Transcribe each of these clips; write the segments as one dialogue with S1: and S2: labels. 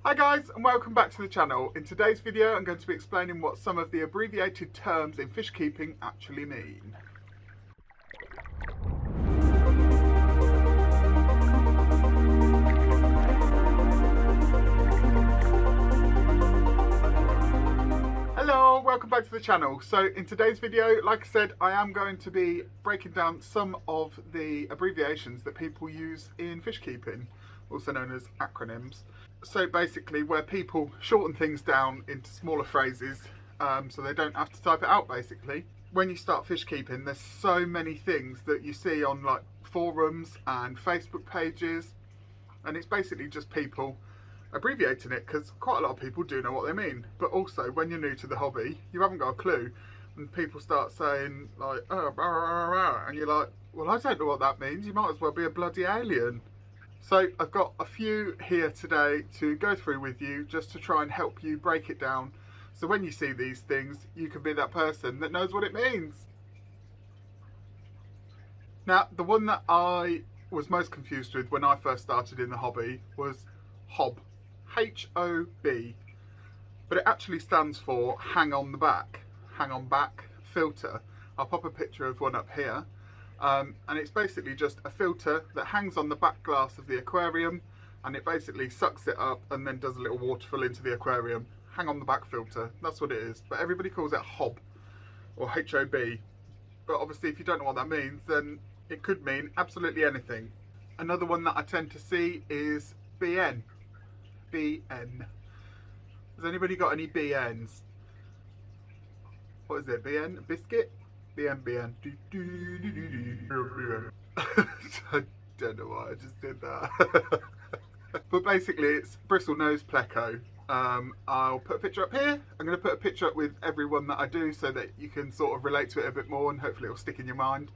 S1: Hi guys, and welcome back to the channel. In today's video I'm going to be explaining what some of the abbreviated terms in fish keeping actually mean. Hello, welcome back to the channel. So in today's video, like I said, I am going to be breaking down some of the abbreviations that people use in fish keeping, also known as acronyms. So basically where people shorten things down into smaller phrases so they don't have to type it out basically. When you start fish keeping, there's so many things that you see on like forums and Facebook pages, and it's basically just people abbreviating it because quite a lot of people do know what they mean. But also when you're new to the hobby, you haven't got a clue, and people start saying like, oh, blah, blah, blah, and you're like, well, I don't know what that means. You might as well be a bloody alien. So I've got a few here today to go through with you just to try and help you break it down. So when you see these things, you can be that person that knows what it means. Now, the one that I was most confused with when I first started in the hobby was HOB, H-O-B, but it actually stands for hang on back filter. I'll pop a picture of one up here. And it's basically just a filter that hangs on the back glass of the aquarium, and it basically sucks it up and then does a little waterfall into the aquarium. Hang on the back filter, that's what it is. But everybody calls it HOB or H-O-B. But obviously if you don't know what that means, then it could mean absolutely anything. Another one that I tend to see is BN. BN. Has anybody got any BNs? What is it, BN? Biscuit? BN. I don't know why I just did that. But basically it's bristle nose pleco. I'll put a picture up here. I'm going to put a picture up with every one that I do so that you can sort of relate to it a bit more, and hopefully it'll stick in your mind.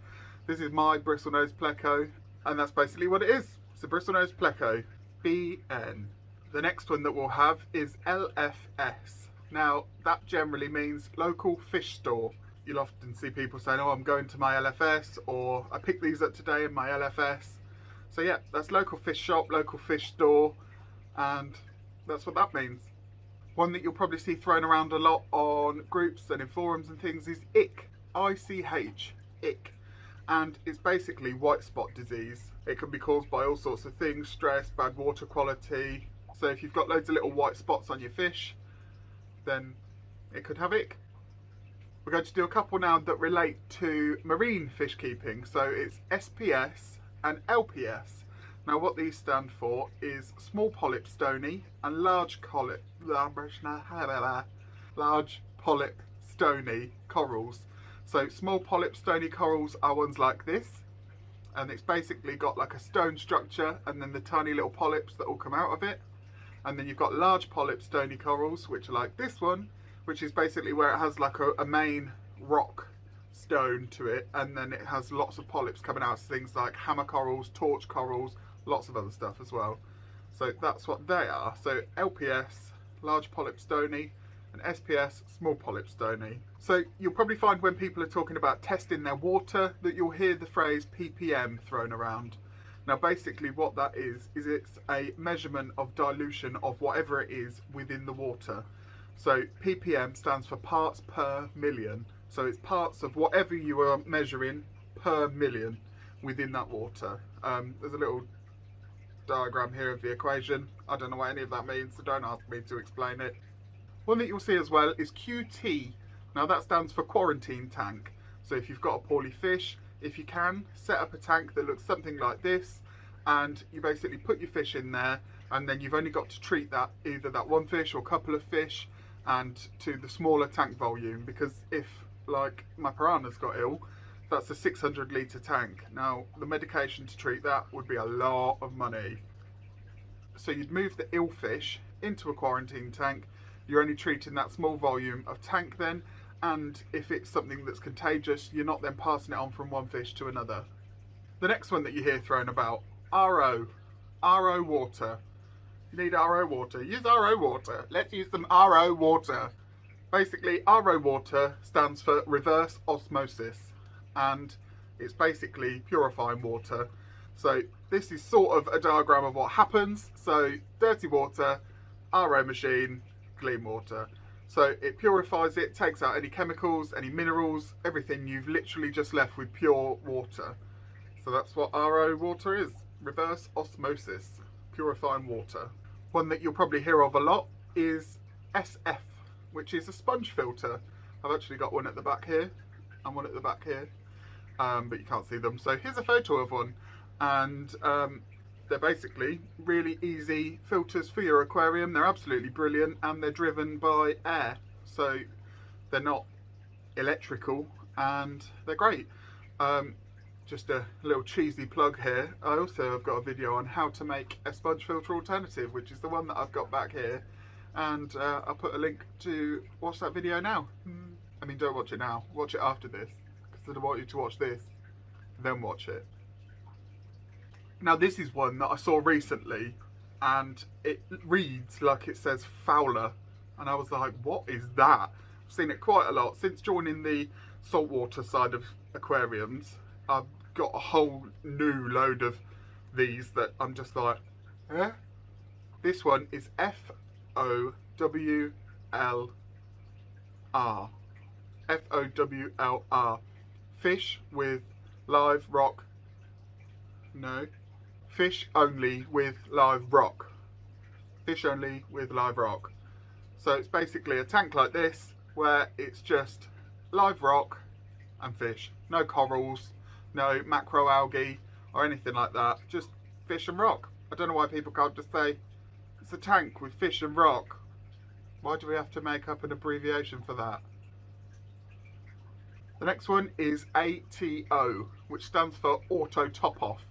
S1: This is my bristle nose pleco, and that's basically what it is. It's a bristle nose pleco, BN. The next one that we'll have is LFS. Now that generally means local fish store. You'll often see people saying, oh, I'm going to my LFS, or I picked these up today in my LFS. So yeah, that's local fish shop, local fish store, and that's what that means. One that you'll probably see thrown around a lot on groups and in forums and things is ICH, I-C-H, ICH. And it's basically white spot disease. It can be caused by all sorts of things, stress, bad water quality. So if you've got loads of little white spots on your fish, then it could have ICH. We're going to do a couple now that relate to marine fish keeping. So it's SPS and LPS. Now what these stand for is small polyp stony and large polyp stony corals. So small polyp stony corals are ones like this, and it's basically got like a stone structure and then the tiny little polyps that all come out of it. And then you've got large polyp stony corals, which are like this one, which is basically where it has like a main rock stone to it, and then it has lots of polyps coming out, so things like hammer corals, torch corals, lots of other stuff as well. So that's what they are. So LPS, large polyp stony, and SPS, small polyp stony. So you'll probably find when people are talking about testing their water that you'll hear the phrase ppm thrown around. Now basically what that is it's a measurement of dilution of whatever it is within the water. So ppm stands for parts per million. So it's parts of whatever you are measuring per million within that water. There's a little diagram here of the equation. I don't know what any of that means, so don't ask me to explain it. One that you'll see as well is QT. Now that stands for quarantine tank. So if you've got a poorly fish, if you can, set up a tank that looks something like this, and you basically put your fish in there, and then you've only got to treat that, either that one fish or a couple of fish, and to the smaller tank volume, because if, like, my piranha's got ill, that's a 600 litre tank. Now, the medication to treat that would be a lot of money. So you'd move the ill fish into a quarantine tank. You're only treating that small volume of tank then, and if it's something that's contagious, you're not then passing it on from one fish to another. The next one that you hear thrown about, RO water. You need RO water, use RO water. Let's use some RO water. Basically, RO water stands for reverse osmosis, and it's basically purifying water. So this is sort of a diagram of what happens. So dirty water RO machine, clean water. So it purifies it, takes out any chemicals, any minerals, everything. You've literally just left with pure water. So that's what RO water is, reverse osmosis, purifying water. One that you'll probably hear of a lot is SF, which is a sponge filter. I've actually got one at the back here and one at the back here, but you can't see them. So here's a photo of one, and they're basically really easy filters for your aquarium. They're absolutely brilliant, and they're driven by air, so they're not electrical, and they're great. Just a little cheesy plug here. I also have got a video on how to make a sponge filter alternative, which is the one that I've got back here, and I'll put a link to watch that video now. I mean, don't watch it now, watch it after this, because I want you to watch this, then watch it. Now this is one that I saw recently, and it reads like it says FOWR, and I was like, what is that? I've seen it quite a lot since joining the saltwater side of aquariums. I've got a whole new load of these that I'm just like, eh? This one is FOWR. FOWR. Fish with live rock. No. Fish only with live rock. Fish only with live rock. So it's basically a tank like this where it's just live rock and fish. No corals, no macroalgae or anything like that. Just fish and rock. I don't know why people can't just say it's a tank with fish and rock. Why do we have to make up an abbreviation for that? The next one is ATO, which stands for auto top off.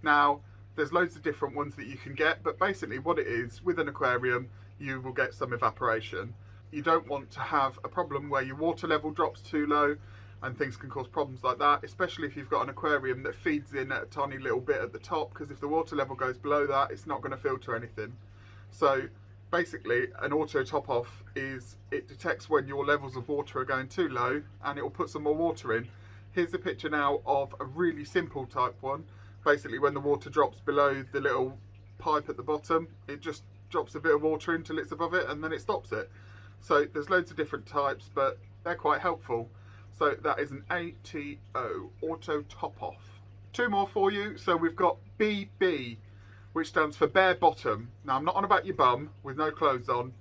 S1: Now, there's loads of different ones that you can get, but basically what it is, with an aquarium, you will get some evaporation. You don't want to have a problem where your water level drops too low, and things can cause problems like that, especially if you've got an aquarium that feeds in at a tiny little bit at the top, because if the water level goes below that, it's not going to filter anything. So basically, an auto top off is, it detects when your levels of water are going too low, and it will put some more water in. Here's a picture now of a really simple type one. Basically, when the water drops below the little pipe at the bottom, it just drops a bit of water until it's above it, and then it stops it. So there's loads of different types, but they're quite helpful. So that is an ATO, auto top off. Two more for you. So we've got BB, which stands for bare bottom. Now, I'm not on about your bum with no clothes on.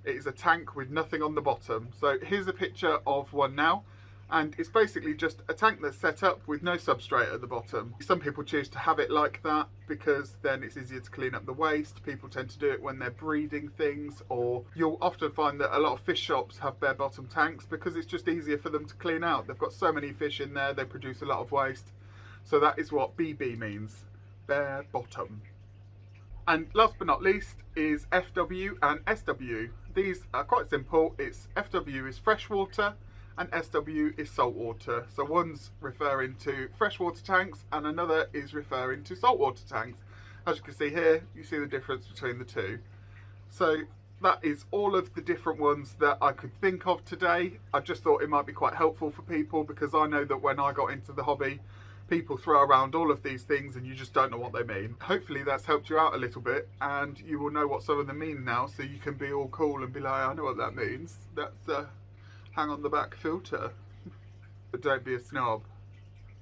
S1: It is a tank with nothing on the bottom. So here's a picture of one now, and it's basically just a tank that's set up with no substrate at the bottom. Some people choose to have it like that because then it's easier to clean up the waste. People tend to do it when they're breeding things, or you'll often find that a lot of fish shops have bare bottom tanks because it's just easier for them to clean out. They've got so many fish in there, they produce a lot of waste. So that is what BB means, bare bottom. And last but not least is FW and SW. These are quite simple. It's FW is freshwater and SW is saltwater. So one's referring to freshwater tanks and another is referring to saltwater tanks. As you can see here, you see the difference between the two. So that is all of the different ones that I could think of today. I just thought it might be quite helpful for people, because I know that when I got into the hobby, people throw around all of these things and you just don't know what they mean. Hopefully that's helped you out a little bit, and you will know what some of them mean now, so you can be all cool and be like, I know what that means. That's a hang on the back filter. But don't be a snob,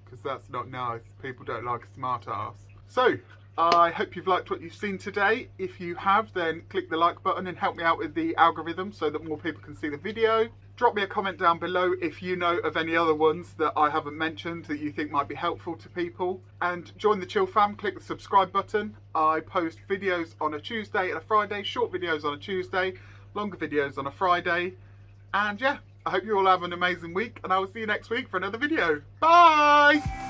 S1: because that's not nice. People don't like a smart ass. So I hope you've liked what you've seen today. If you have, then click the like button and help me out with the algorithm so that more people can see the video. Drop me a comment down below if you know of any other ones that I haven't mentioned that you think might be helpful to people. And join the Chill Fam, click the subscribe button. I post videos on a Tuesday and a Friday, short videos on a Tuesday, longer videos on a Friday. And yeah, I hope you all have an amazing week, and I will see you next week for another video. Bye!